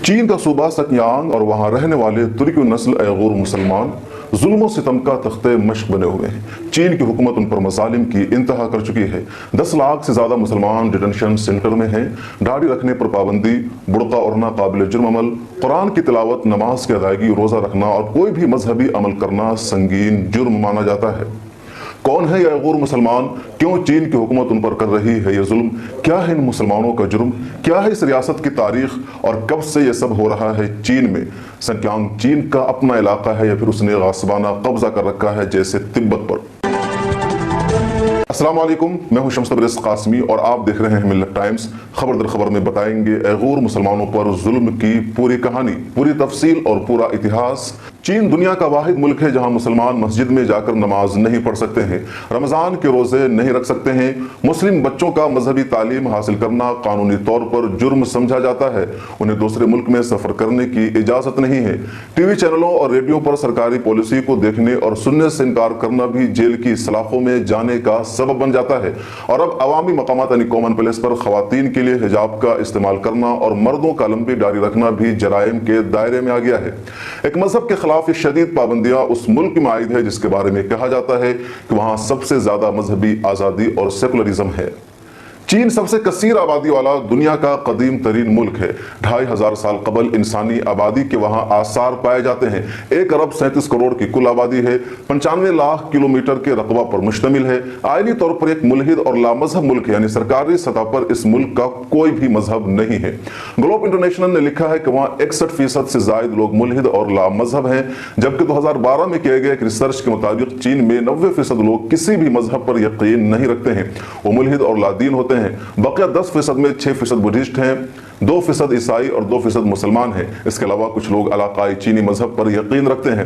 چین کا صوبہ سکیانگ اور وہاں رہنے والے ترک نسل ایغور مسلمان ظلم و ستم کا تختہ مشق بنے ہوئے ہیں۔ چین کی حکومت ان پر مظالم کی انتہا کر چکی ہے۔ 10 لاکھ سے زیادہ مسلمان ڈیٹینشن سینٹر میں ہیں۔ داڑھی رکھنے پر پابندی، برقع اوڑھنا قابل جرم عمل، قرآن کی تلاوت، نماز کی ادائیگی، روزہ رکھنا اور کوئی بھی مذہبی عمل کرنا سنگین جرم مانا جاتا ہے۔ کون ہے یہ ایغور مسلمان؟ کیوں چین کی حکومت ان پر کر رہی ہے یہ ظلم؟ کیا ہے ان مسلمانوں کا جرم؟ کیا ہے اس ریاست کی تاریخ اور کب سے یہ سب ہو رہا ہے چین میں؟ سنکیانگ چین کا اپنا علاقہ ہے یا پھر اس نے غاصبانہ قبضہ کر رکھا ہے جیسے تبت پر؟ السلام علیکم، میں ہوں شمس تبریز قاسمی اور آپ دیکھ رہے ہیں ملت ٹائمز۔ خبر در خبر میں بتائیں گے ایغور مسلمانوں پر ظلم کی پوری کہانی، پوری تفصیل اور پورا اتہاس۔ چین دنیا کا واحد ملک ہے جہاں مسلمان مسجد میں جا کر نماز نہیں پڑھ سکتے ہیں، رمضان کے روزے نہیں رکھ سکتے ہیں، مسلم بچوں کا مذہبی تعلیم حاصل کرنا قانونی طور پر جرم سمجھا جاتا ہے، انہیں دوسرے ملک میں سفر کرنے کی اجازت نہیں ہے، ٹی وی چینلوں اور ریڈیو پر سرکاری پالیسی کو دیکھنے اور سننے سے انکار کرنا بھی جیل کی سلاخوں میں جانے کا سبب بن جاتا ہے، اور اب عوامی مقامات یعنی کامن پلیس پر خواتین کے لیے حجاب کا استعمال کرنا اور مردوں کا لمبی داڑھی رکھنا بھی جرائم کے دائرے میں آ گیا ہے۔ ایک مذہب کے خلاف یہ شدید پابندیاں اس ملک میں عائد ہے جس کے بارے میں کہا جاتا ہے کہ وہاں سب سے زیادہ مذہبی آزادی اور سیکولرزم ہے۔ چین سب سے کثیر آبادی والا دنیا کا قدیم ترین ملک ہے۔ 2500 سال قبل انسانی آبادی کے وہاں آثار پائے جاتے ہیں۔ 1 ارب 37 کروڑ کی کل آبادی ہے، 95 لاکھ کلومیٹر کے رقبہ پر مشتمل ہے، آئینی طور پر ایک ملحد اور لامذہب ملک ہے، یعنی سرکاری سطح پر اس ملک کا کوئی بھی مذہب نہیں ہے۔ گلوب انٹرنیشنل نے لکھا ہے کہ وہاں 61% سے زائد لوگ ملحد اور لامذہب ہیں، جبکہ 2012 میں کیے گئے ایک ریسرچ کے مطابق چین میں 90% لوگ کسی بھی مذہب پر یقین نہیں رکھتے ہیں، وہ ملحد اور لادین ہوتے ہیں۔ بقیہ 10% میں 6% بدھسٹ ہیں، 2% عیسائی اور 2% مسلمان ہیں۔ اس کے علاوہ کچھ لوگ علاقائی چینی مذہب پر یقین رکھتے ہیں۔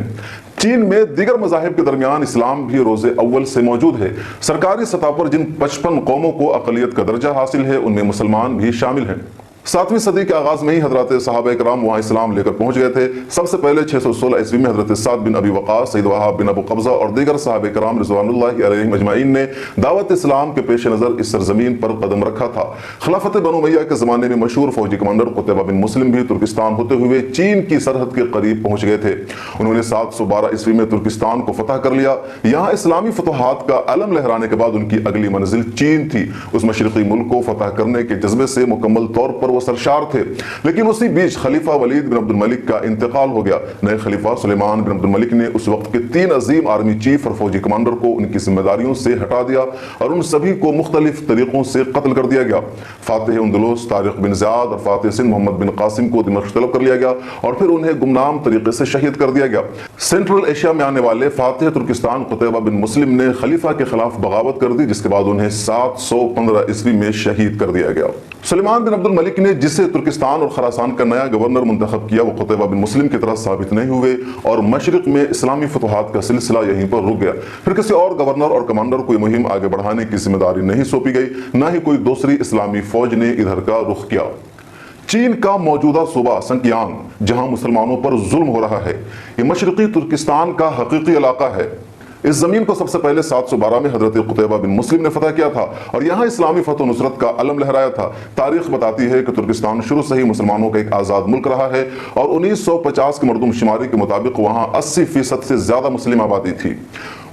چین میں دیگر مذاہب کے درمیان اسلام بھی روز اول سے موجود ہے۔ سرکاری سطح پر جن 55 قوموں کو اقلیت کا درجہ حاصل ہے ان میں مسلمان بھی شامل ہیں۔ 7ویں صدی کے آغاز میں ہی حضرات صحابہ کرام وہاں اسلام لے کر پہنچ گئے تھے۔ سب سے پہلے 616 عیسوی میں حضرت سعد بن ابی وقاص، سید وہاب بن ابو قبضہ اور دیگر صحابہ کرام رضوان اللہ علیہم اجمعین نے دعوت اسلام کے پیش نظر اس سرزمین پر قدم رکھا تھا۔ خلافت بنو امیہ کے زمانے میں مشہور فوجی کمانڈر قتیبہ بن مسلم بھی ترکستان ہوتے ہوئے چین کی سرحد کے قریب پہنچ گئے تھے۔ انہوں نے 712 عیسوی میں ترکستان کو فتح کر لیا۔ یہاں اسلامی فتوحات کا علم لہرانے کے بعد ان کی اگلی منزل چین تھی۔ اس مشرقی ملک کو فتح کرنے کے جذبے سے مکمل طور پر وہ سرشار تھے، لیکن اسی بیچ خلیفہ ولید بن عبد الملک کا انتقال ہو گیا۔ نئے خلیفہ سلیمان بن عبد الملک نے اس وقت کے 3 عظیم آرمی چیف اور فوجی کمانڈر کو ان کی ذمہ داریوں سے ہٹا دیا اور ان سبھی کو مختلف طریقوں سے قتل کر دیا گیا۔ فاتح اندلس طارق بن زیاد اور فاتح سندھ محمد بن قاسم کو دمشق طلب کر لیا گیا اور پھر انہیں گمنام طریقے سے شہید کر دیا گیا۔ سینٹرل ایشیا میں آنے والے فاتح ترکستان قتیبہ بن مسلم نے خلیفہ کے خلاف بغاوت کر دی، جس کے بعد انہیں 715 عیسوی میں شہید کر دیا گیا۔ سلیمان بن عبد الملک نے جسے ترکستان اور خراسان کا نیا گورنر منتخب کیا، وہ قتیبہ بن مسلم کی طرح ثابت نہیں ہوئے اور مشرق میں اسلامی فتوحات کا سلسلہ یہیں پر رک گیا۔ پھر کسی اور گورنر اور کمانڈر کو یہ مہم آگے بڑھانے کی ذمہ داری نہیں سونپی گئی، نہ ہی کوئی دوسری اسلامی فوج نے ادھر کا رخ کیا۔ چین کا موجودہ صوبہ سنکیانگ جہاں مسلمانوں پر ظلم ہو رہا ہے، یہ مشرقی ترکستان کا حقیقی علاقہ ہے۔ اس زمین کو سب سے پہلے 712 میں حضرت قتیبہ بن مسلم نے فتح کیا تھا اور یہاں اسلامی فتح و نصرت کا علم لہرایا تھا۔ تاریخ بتاتی ہے کہ ترکستان شروع سے ہی مسلمانوں کا ایک آزاد ملک رہا ہے اور 1950 کے مردم شماری کے مطابق وہاں 80% سے زیادہ مسلم آبادی تھی۔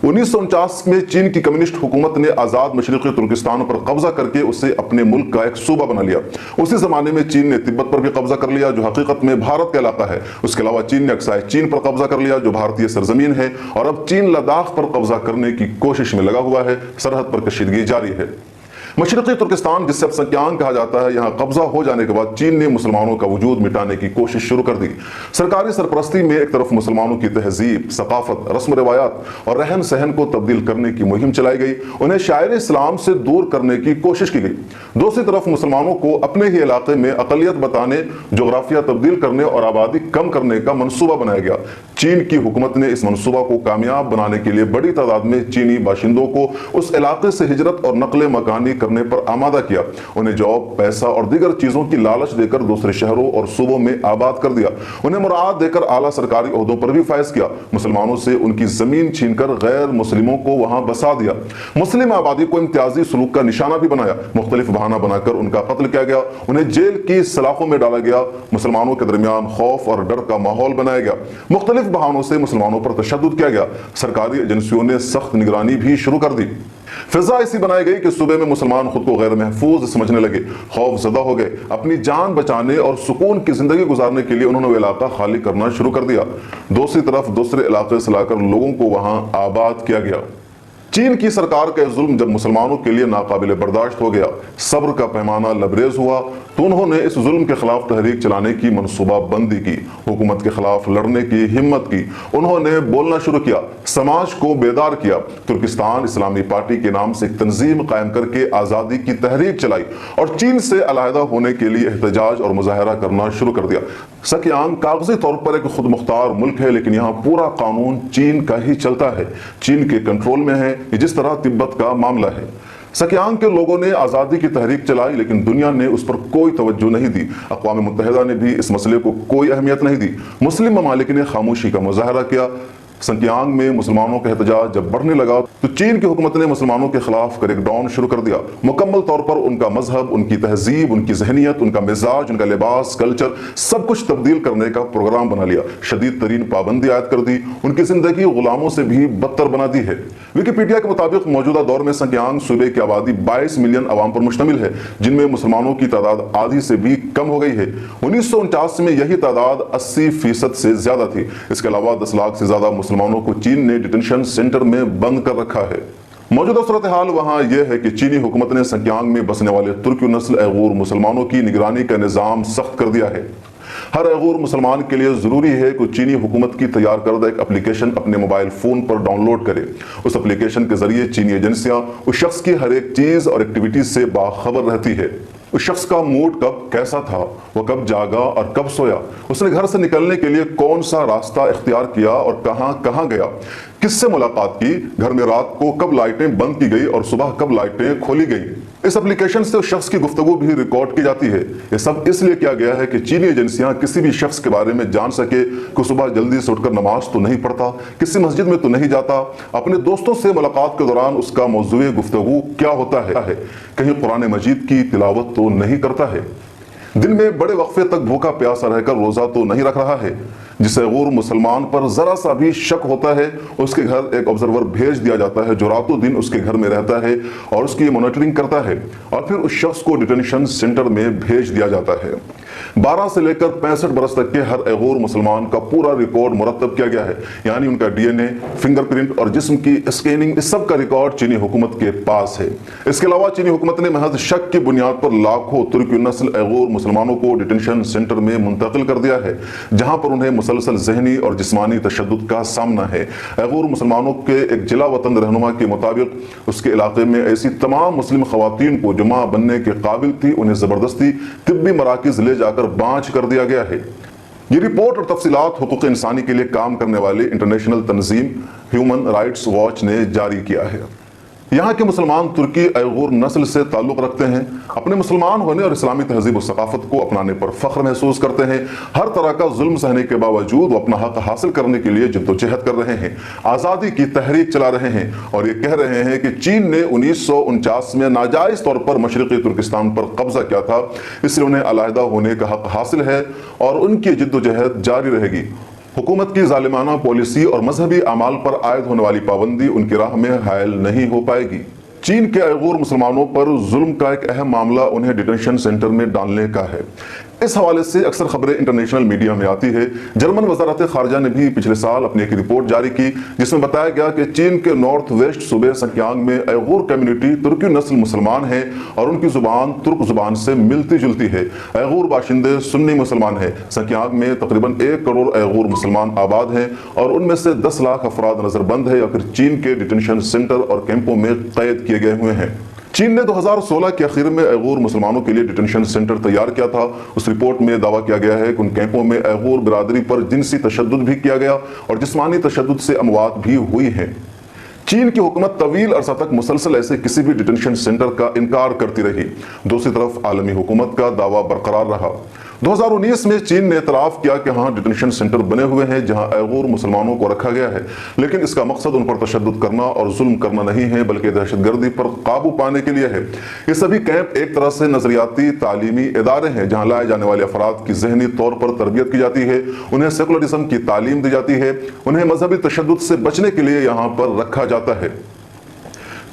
1949 میں چین کی کمیونسٹ حکومت نے آزاد مشرقی ترکستان پر قبضہ کر کے اسے اپنے ملک کا ایک صوبہ بنا لیا۔ اسی زمانے میں چین نے تبت پر بھی قبضہ کر لیا جو حقیقت میں بھارت کا علاقہ ہے۔ اس کے علاوہ چین نے اقصائے چین پر قبضہ کر لیا جو بھارتی سرزمین ہے، اور اب چین لداخ پر قبضہ کرنے کی کوشش میں لگا ہوا ہے۔ سرحد پر کشیدگی جاری ہے۔ مشرقی ترکستان جسے اب سنکیانگ کہا جاتا ہے، یہاں قبضہ ہو جانے کے بعد چین نے مسلمانوں کا وجود مٹانے کی کوشش شروع کر دی۔ سرکاری سرپرستی میں ایک طرف مسلمانوں کی تہذیب، ثقافت، رسم و روایات اور رہن سہن کو تبدیل کرنے کی مہم چلائی گئی، انہیں شاعر اسلام سے دور کرنے کی کوشش کی گئی۔ دوسری طرف مسلمانوں کو اپنے ہی علاقے میں اقلیت بتانے، جغرافیہ تبدیل کرنے اور آبادی کم کرنے کا منصوبہ بنایا گیا۔ چین کی حکومت نے اس منصوبہ کو کامیاب بنانے کے لیے بڑی تعداد میں چینی باشندوں کو اس علاقے سے ہجرت اور نقل مکانی करने पर आमादा किया। उन्हें जॉब, पैसा और दीगर चीजों की लालच देकर दूसरे शहरों और सूबों में आबाद कर दिया। उन्हें मुराद देकर आला सरकारी ओहदों पर भी फायज किया। मुसलमानों से उनकी जमीन छीनकर गैर मुस्लिमों को वहां बसा दिया। मुस्लिम आबादी को इम्तियाजी सलूक का निशाना भी बनाया। मुख्तलिफ बहाना बनाकर उनका कत्ल किया गया। उन्हें जेल की सलाखों में डाला गया। मुसलमानों के दरमियान खौफ और डर का माहौल बनाया गया। मुख्तलिफ बहानों से मुसलमानों पर तशद्दुद किया गया। सरकारी एजेंसियों ने सख्त निगरानी भी शुरू कर दी। फिजा ऐसी बनाई गई कि सूबे में मुसलमान खुद को गैर महफूज समझने लगे, खौफ ज़दा हो गए। अपनी जान बचाने और सुकून की जिंदगी गुजारने के लिए उन्होंने वो इलाका खाली करना शुरू कर दिया। दूसरी तरफ दूसरे इलाके से लाकर लोगों को वहां आबाद किया गया। चीन की सरकार का जुल्म जब मुसलमानों के लिए नाकाबिले बर्दाश्त हो गया, सब्र का पैमाना लबरेज हुआ, तो उन्होंने इस जुल्म के खिलाफ तहरीक चलाने की मनसूबा बंदी की, हुकूमत के खिलाफ लड़ने की हिम्मत की। उन्होंने बोलना शुरू किया, समाज को बेदार किया। तुर्किस्तान इस्लामी पार्टी के नाम से एक तंजीम कायम करके आज़ादी की तहरीक चलाई और चीन से अलहदा होने के लिए एहतजाज और मुजाहरा करना शुरू कर दिया। सक्यांग कागजी तौर पर एक खुद मुख्तार मुल्क है, लेकिन यहाँ पूरा कानून चीन का ही चलता है, चीन के कंट्रोल में है, जिस तरह तिब्बत का मामला है। सक्यांग के लोगों ने आज़ादी की तहरीक चलाई, लेकिन दुनिया ने उस पर कोई तवज्जो नहीं दी। अक़वाम मुत्तहिदा ने भी इस मसले को कोई अहमियत नहीं दी। मुस्लिम ममालिक ने खामोशी का मुजाहरा किया। सक्यांग में मुसलमानों का एहतजाज जब बढ़ने लगा तो चीन की हुकूमत ने मुसलमानों के खिलाफ क्रैकडाउन शुरू कर दिया। मुकम्मल तौर पर उनका मजहब, उनकी तहजीब, उनकी जहनीत, उनका मिजाज, उनका लिबास, कल्चर सब कुछ तब्दील करने का प्रोग्राम बना लिया। शदीद तरीन पाबंदी आयद कर दी। उनकी जिंदगी गुलामों से भी बदतर बना दी है। विकिपीडिया के मुताबिक मौजूदा दौर में सक्यांग सूबे की आबादी 22 मिलियन अवाम पर मुश्तमिल है, जिनमें मुसलमानों की तादाद आधी से भी कम हो गई है। 1949 में यही तादाद 80% से ज्यादा थी। इसके अलावा 10 लाख से ज्यादा मुसलमानों को चीन ने डिटेंशन सेंटर में बंद कर रखा है। मौजूदा सूरत हाल वहाँ यह है कि चीनी हुकूमत ने सक्यांग में बसने वाले तुर्की नस्ल ऐगूर मुसलमानों की निगरानी का निज़ाम सख्त कर दिया है। हर ऐगूर मुसलमान के लिए जरूरी है कि चीनी हुकूमत की तैयार करदा एक एप्लीकेशन अपने मोबाइल फोन पर डाउनलोड करे। उस एप्लीकेशन के जरिए चीनी एजेंसियां उस शख्स की हर एक चीज और एक्टिविटीज से बाखबर रहती है। उस शख्स का मूड कब कैसा था, वो कब जागा और कब सोया, उसने घर से निकलने के लिए कौन सा रास्ता इख्तियार किया और कहां कहां गया, किससे मुलाकात की, घर में रात को कब लाइटें बंद की गई और सुबह कब लाइटें खोली गई। इस एप्लीकेशन से उस शख्स की गुफ्तगू भी रिकॉर्ड की जाती है। ये सब इसलिए किया गया है कि चीनी एजेंसियां किसी भी शख्स के बारे में जान सके कि सुबह जल्दी से उठकर नमाज तो नहीं पढ़ता, किसी मस्जिद में तो नहीं जाता, अपने दोस्तों से मुलाकात के दौरान उसका मौजूए गुफ्तगू क्या होता है, कहीं कुरान मजीद की तिलावत तो नहीं करता है, दिन में बड़े वक्फे तक भूखा प्यासा रहकर रोजा तो नहीं रख रहा है। जिसे गैर मुसलमान पर जरा सा भी शक होता है, उसके घर एक ऑब्जर्वर भेज दिया जाता है जो रातों दिन उसके घर में रहता है और उसकी मॉनिटरिंग करता है, और फिर उस शख्स को डिटेंशन सेंटर में भेज दिया जाता है। 12 से लेकर 65 बरस तक के हर गैर मुसलमान का पूरा रिकॉर्ड मुरतब किया गया है, यानी उनका डीएनए, फिंगरप्रिंट और जिस्म की स्कैनिंग, इस सब का रिकॉर्ड चीनी हुकूमत के पास है। इसके अलावा चीनी हुकूमत ने महज शक की बुनियाद पर लाखों तुर्की नस्ल गैर मुसलमानों को डिटेंशन सेंटर में मुंतकिल कर दिया है, जहां पर उन्हें मुसलसल जहनी और जिस्मानी तशद्दुद का सामना है। गैर मुसलमानों के एक जिला वतन रहनुमा के मुताबिक उसके इलाके में ऐसी तमाम मुस्लिम खवातीन को जो मां बनने के काबिल थी, उन्हें जबरदस्ती तिब्बी मराकिज ले जाकर बांझ कर दिया गया है। ये रिपोर्ट और तफसीलात हुकूक इंसानी के लिए काम करने वाले इंटरनेशनल तंजीम ह्यूमन राइट्स वॉच ने जारी किया है। यहाँ के मुसलमान तुर्की ऐगूर नस्ल से ताल्लुक़ रखते हैं, अपने मुसलमान होने और इस्लामी तहजीब और सकाफत को अपनाने पर फख्र महसूस करते हैं। हर तरह का जुल्म सहने के बावजूद वो अपना हक हासिल करने के लिए जद्दोजहद कर रहे हैं, आज़ादी की तहरीक चला रहे हैं और ये कह रहे हैं कि चीन ने 1949 में नाजायज़ तौर पर मशरक़ी तुर्किस्तान पर कब्जा किया था, इसलिए उन्हें अलहदा होने का हक हासिल है और उनकी जद्दोजहद जारी रहेगी। हुकूमत की जालिमाना पॉलिसी और मजहबी अमाल पर आयद होने वाली पाबंदी उनकी राह में हायल नहीं हो पाएगी। चीन के ऐगूर मुसलमानों पर जुल्म का एक अहम मामला उन्हें डिटेंशन सेंटर में डालने का है। इस हवाले से अक्सर खबरें इंटरनेशनल मीडिया में आती है। जर्मन वजारत खारजा ने भी पिछले साल अपनी एक रिपोर्ट जारी की, जिसमें बताया गया कि चीन के नॉर्थ वेस्ट सूबे सक्यांग में ऐगूर कम्युनिटी तुर्की नस्ल मुसलमान है और उनकी जुबान तुर्क जुबान से मिलती जुलती है। ऐगूर बाशिंदे सुन्नी मुसलमान हैं। सक्यांग में तकरीबन 1 करोड़ ऐगूर मुसलमान आबाद हैं और उनमें से 10 लाख अफराद नजरबंद है या फिर चीन के डिटेंशन सेंटर और कैंपों में कैद किए गए हुए हैं। चीन ने 2016 के आखिर में ऐगूर मुसलमानों के लिए डिटेंशन सेंटर तैयार किया था। उस रिपोर्ट में दावा किया गया है कि उन कैंपों में ऐगूर बिरादरी पर जिनसी तशद्दुद भी किया गया और जिस्मानी तशद्दुद से अमवात भी हुई हैं। चीन की हुकूमत तवील अरसा तक मुसलसल ऐसे किसी भी डिटेंशन सेंटर का इनकार करती रही। दूसरी तरफ आलमी हुकूमत का दावा बरकरार रहा। 2019 में चीन ने एतराफ़ किया कि हाँ, डिटेंशन सेंटर बने हुए हैं जहां अयगूर मुसलमानों को रखा गया है, लेकिन इसका मकसद उन पर तशद्दुद करना और जुल्म करना नहीं है, बल्कि दहशतगर्दी पर काबू पाने के लिए है। ये सभी कैंप एक तरह से नजरियाती तालीमी इदारे हैं जहां लाए जाने वाले अफराद की जहनी तौर पर तरबियत की जाती है, उन्हें सेकुलरिज्म की तालीम दी जाती है, उन्हें मजहबी तशद्दुद से बचने के लिए यहाँ पर रखा जाता है।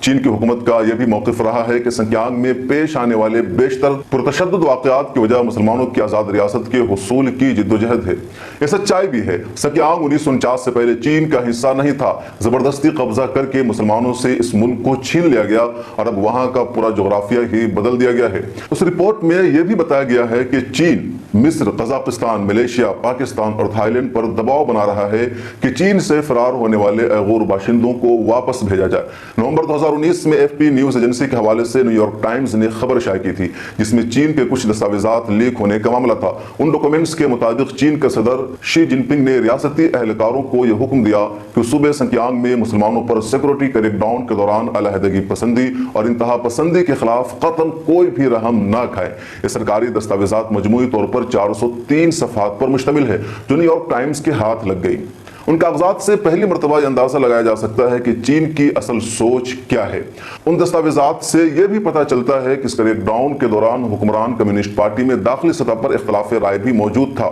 चीन की हुकूमत का यह भी मौक़िफ़ रहा है कि सिंकियांग में पेश आने वाले बेशतर पुरतशद्दुद वाक़यात की वजह मुसलमानों की आज़ाद रियासत के हुसूल की जिद्दोजहद है। यह सच्चाई भी है। सिंकियांग 1949 से पहले चीन का हिस्सा नहीं था। ज़बरदस्ती कब्जा करके मुसलमानों से इस मुल्क को छीन लिया गया और अब वहाँ का पूरा जोग्राफिया ही बदल दिया गया है। उस रिपोर्ट में यह भी बताया गया है कि चीन मिस्र, कजाकिस्तान, मलेशिया, पाकिस्तान और थाईलैंड पर दबाव बना रहा है कि चीन से फरार होने वाले अयगूर बाशिंदों को वापस भेजा जाए। नवंबर 2019 में एफपी न्यूज एजेंसी के हवाले से न्यूयॉर्क टाइम्स ने खबर शाये की थी, जिसमें चीन के कुछ दस्तावेजात लीक होने का मामला था। उन डॉक्यूमेंट्स के मुताबिक चीन के सदर शी जिनपिंग ने रियासती एहलकारों को यह हुक्म दिया कि सूबे सिंकियांग में मुसलमानों पर सिक्योरिटी क्रैकडाउन के दौरान अलहदगी पसंदी और इंतहा पसंदी के खिलाफ कतन कोई भी रहम ना खाए। ये सरकारी दस्तावेजात मजमूई तौर पर 403 सफ़हात पर मुश्तमिल है, जो न्यूयॉर्क टाइम्स के हाथ लग गई। उन कागजात से पहली मरतबा अंदाजा लगाया जा सकता है कि चीन की असल सोच क्या है। उन दस्तावेजात से यह भी पता चलता है कि इस क्रैकडाउन के दौरान हुक्मरान कम्युनिस्ट पार्टी में दाखिली सतह पर इख्तिलाफ राय भी मौजूद था।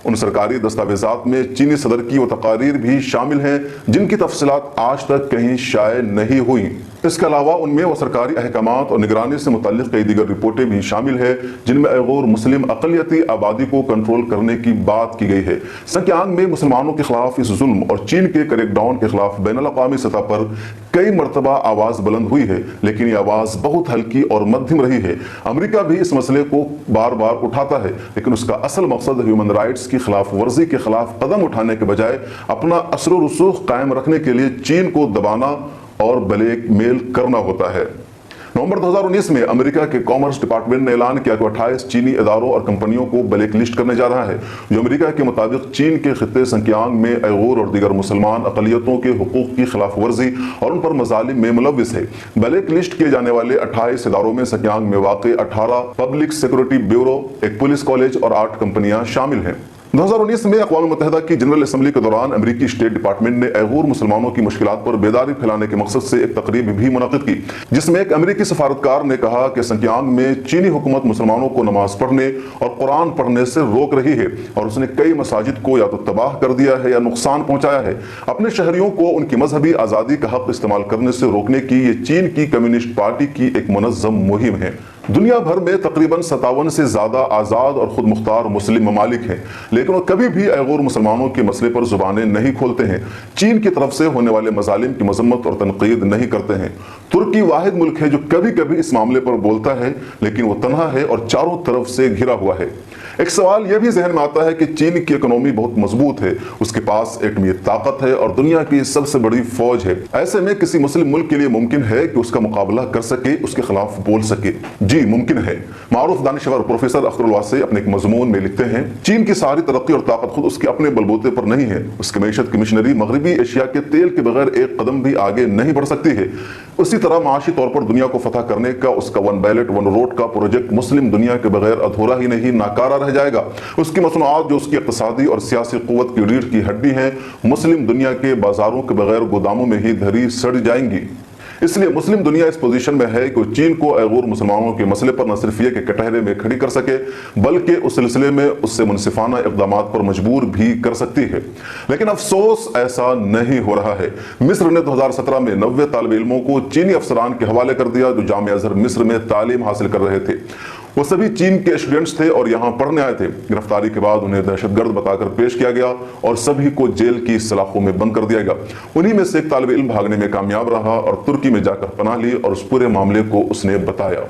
उन सरकारी दस्तावेजात में चीनी सदर की वो तकारीर भी शामिल हैं जिनकी तफसीलात आज तक कहीं शाये नहीं हुई। इसके अलावा उनमें वो सरकारी अहकामात और निगरानी से मुतल्लिक़ कई दीगर रिपोर्टें भी शामिल है जिनमें अयगूर मुस्लिम अक़लियती आबादी को कंट्रोल करने की बात की गई है। सिंकियांग में मुसलमानों के खिलाफ इस जुल्म और चीन के क्रैकडाउन के खिलाफ बैनुल-अक़वामी सतह पर कई मरतबा आवाज़ बुलंद हुई है, लेकिन ये आवाज़ बहुत हल्की और मध्यम रही है। अमेरिका भी इस मसले को बार बार उठाता है, लेकिन उसका असल मकसद ह्यूमन राइट्स की खिलाफ वर्जी के खिलाफ कदम उठाने के बजाय अपना असर व रसूख कायम रखने के लिए चीन को दबाना और ब्लैकमेल करना होता है। नवंबर 2019 में अमेरिका के कॉमर्स डिपार्टमेंट ने ऐलान किया कि 28 चीनी इदारों और कंपनियों को ब्लैक लिस्ट करने जा रहा है, जो अमेरिका के मुताबिक चीन के खित्ते सिंकियांग में अयगूर और दीगर मुसलमान अक़लियतों के हुकूक की खिलाफ वर्जी और उन पर मज़ालिम में मुलव्विस है। ब्लैक लिस्ट किए जाने वाले 28 इदारों में सिंकियांग में वाक़ 18 पब्लिक सिक्योरिटी ब्यूरो, एक पुलिस कॉलेज और 8 कंपनियां शामिल हैं। 2019 में अक़वाम मुत्तहिदा की जनरल असम्बली के दौरान अमेरिकी स्टेट डिपार्टमेंट ने अयगूर मुसलमानों की मुश्किलात पर बेदारी फैलाने के मकसद से एक तकरीब भी मुनक़िद की, जिसमें एक अमेरिकी सफारतकार ने कहा कि सिंकियांग में चीनी हुकूमत मुसलमानों को नमाज पढ़ने और कुरान पढ़ने से रोक रही है और उसने कई मसाजिद को या तो तबाह कर दिया है या नुकसान पहुंचाया है। अपने शहरियों को उनकी मजहबी आज़ादी का हक इस्तेमाल करने से रोकने की ये चीन की कम्युनिस्ट पार्टी की एक मुनज़्ज़म मुहिम है। दुनिया भर में तकरीबन 57 से ज्यादा आज़ाद और खुद मुख्तार मुस्लिम ममालिक हैं, लेकिन वो कभी भी अयगूर मुसलमानों के मसले पर जुबानें नहीं खोलते हैं। चीन की तरफ से होने वाले मजालिम की मजम्मत और तनकीद नहीं करते हैं। तुर्की वाहिद मुल्क है जो कभी कभी इस मामले पर बोलता है, लेकिन वो तन्हा है और चारों तरफ से घिरा हुआ है। एक सवाल यह भी जहन में आता है कि चीन की इकोनॉमी बहुत मजबूत है, उसके पास एटमी ताकत है और दुनिया की सबसे बड़ी फौज है। ऐसे में किसी मुस्लिम मुल्क के लिए मुमकिन है कि उसका मुकाबला कर सके, उसके खिलाफ बोल सके। जी मुमकिन है। मारूफ दानिशवर प्रोफेसर अख्तर वासी अपने एक मजमून में लिखते हैं, चीन की सारी तरक्की और ताकत खुद उसके अपने बलबूते पर नहीं है। उसकी मैशत की मिशनरी मगरबी एशिया के तेल के बगैर एक कदम भी आगे नहीं बढ़ सकती है। उसी तरह माशी तौर पर दुनिया को फतह करने का उसका वन बैलेट वन रोड का प्रोजेक्ट मुस्लिम दुनिया के बगैर अधूरा ही नहीं, नाकारा रह जाएगा। उसकी मसनूआत जो उसकी इक़्तिसादी और सियासी क़ुव्वत की रीढ़ की हड्डी है, मुस्लिम दुनिया के बाजारों के बगैर गोदामों में ही धरी सड़ जाएंगी। इसलिए मुस्लिम दुनिया इस पोजीशन में है कि चीन को अयगूर मुसलमानों के मसले पर न सिर्फ ये कि कटहरे में खड़ी कर सके, बल्कि उस सिलसिले में उससे मुनसिफाना इक़दामात पर मजबूर भी कर सकती है। लेकिन अफसोस ऐसा नहीं हो रहा है। मिस्र ने 2017 में 90 तालिब इल्मों को चीनी अफसरान के हवाले कर दिया जो जामिया अज़हर मिस्र में तालीम हासिल कर रहे थे। वो सभी चीन के स्टूडेंट्स थे और यहाँ पढ़ने आए थे। गिरफ्तारी के बाद उन्हें दहशतगर्द बताकर पेश किया गया और सभी को जेल की सलाखों में बंद कर दिया गया। उन्हीं में से एक तालिब इल्म भागने में कामयाब रहा और तुर्की में जाकर पनाह ली और उस पूरे मामले को उसने बताया।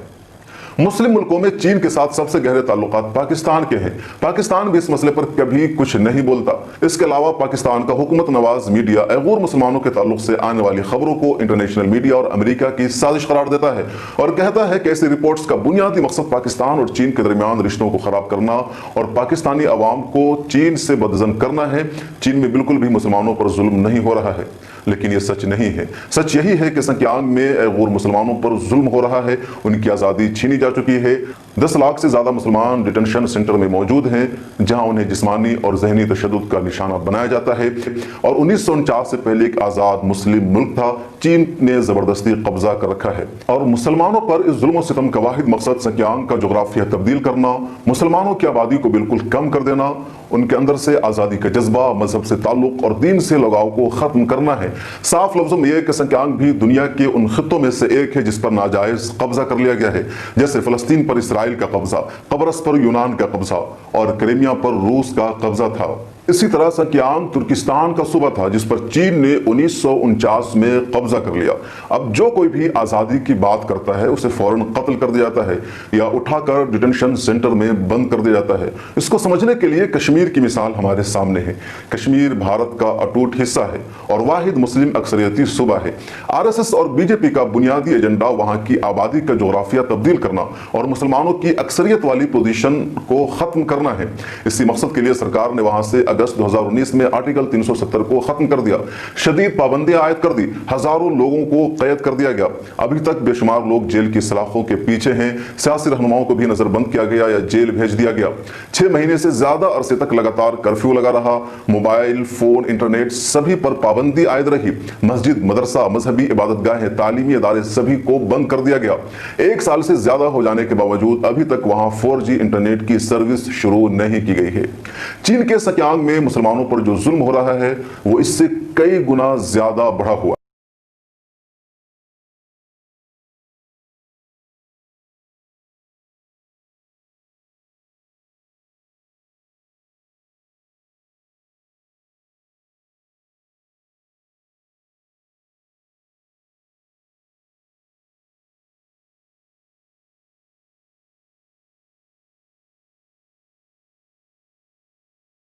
मुस्लिम मुल्कों में चीन के साथ सबसे गहरे ताल्लुकात पाकिस्तान के हैं। पाकिस्तान भी इस मसले पर कभी कुछ नहीं बोलता। इसके अलावा पाकिस्तान का हुकूमत नवाज मीडिया अयगूर मुसलमानों के ताल्लुक से आने वाली खबरों को इंटरनेशनल मीडिया और अमेरिका की साजिश करार देता है और कहता है कि ऐसी रिपोर्ट्स का बुनियादी मकसद पाकिस्तान और चीन के दरमियान रिश्तों को खराब करना और पाकिस्तानी अवाम को चीन से बदजन करना है। चीन में बिल्कुल भी मुसलमानों पर जुल्म नहीं हो रहा है। लेकिन ये सच नहीं है। सच यही है कि संक्यांग में गैर मुसलमानों पर जुल्म हो रहा है, उनकी आज़ादी छीनी जा चुकी है। 10 लाख से ज़्यादा मुसलमान डिटेंशन सेंटर में मौजूद हैं, जहां उन्हें जिस्मानी और जहनी तशद्दुद का निशाना बनाया जाता है। और 1949 से पहले एक आज़ाद मुस्लिम मुल्क था, चीन ने ज़बरदस्ती कब्जा कर रखा है। और मुसलमानों पर इस जुल्म और सितम का वाहिद मकसद संक्यांग का जोग्राफिया तब्दील करना, मुसलमानों की आबादी को बिल्कुल कम कर देना, उनके अंदर से आज़ादी का जज्बा, मजहब से ताल्लुक और दीन से लगाव को ख़त्म करना है। साफ लफ्ज़ों में यह कि संक्यांग भी दुनिया के उन खित्तों में से एक है जिस पर नाजायज़ कब्जा कर लिया गया है, जैसे फ़लस्तीन पर इसराइल का कब्जा, कब्रस पर यूनान का कब्जा और क्रीमिया पर रूस का कब्जा था। इसी तरह संक्यांग तुर्किस्तान का सूबा था जिस पर चीन ने 1949 में कब्जा कर लिया। अब जो कोई भी आज़ादी की बात करता है उसे फौरन कत्ल कर दिया जाता है या उठाकर डिटेंशन सेंटर में बंद कर दिया जाता है। इसको समझने के लिए कश्मीर की मिसाल हमारे सामने है। कश्मीर भारत का अटूट हिस्सा है और वाहिद मुस्लिम अक्सरियती सूबा है। RSS और BJP का बुनियादी एजेंडा वहाँ की आबादी का जोग्राफिया तब्दील करना और मुसलमानों की अक्सरियत वाली पोजीशन को ख़त्म करना है। इसी मकसद के लिए सरकार ने वहाँ से अगस्त 2019 में आर्टिकल 370 को खत्म कर दिया, शदीद पाबंदियां आयद कर दी, हजारों लोगों को कैद कर दिया गया। अभी तक बेशुमार लोग जेल की सलाखों के पीछे हैं। सियासी रहनुमाओं को भी नजरबंद किया गया या जेल भेज दिया गया। 6 महीने से ज्यादा अरसे तक लगातार कर्फ्यू लगा रहा। मोबाइल फोन इंटरनेट सभी पर पाबंदी आयद रही। मस्जिद मदरसा मजहबी इबादतगाहें तालीमी इदारे सभी को बंद कर दिया गया। 1 साल से ज्यादा हो जाने के बावजूद अभी तक वहां 4G इंटरनेट की सर्विस शुरू नहीं की गई है। चीन के संक्यांग में मुसलमानों पर जो जुल्म हो रहा है वो इससे कई गुना ज्यादा बढ़ा हुआ।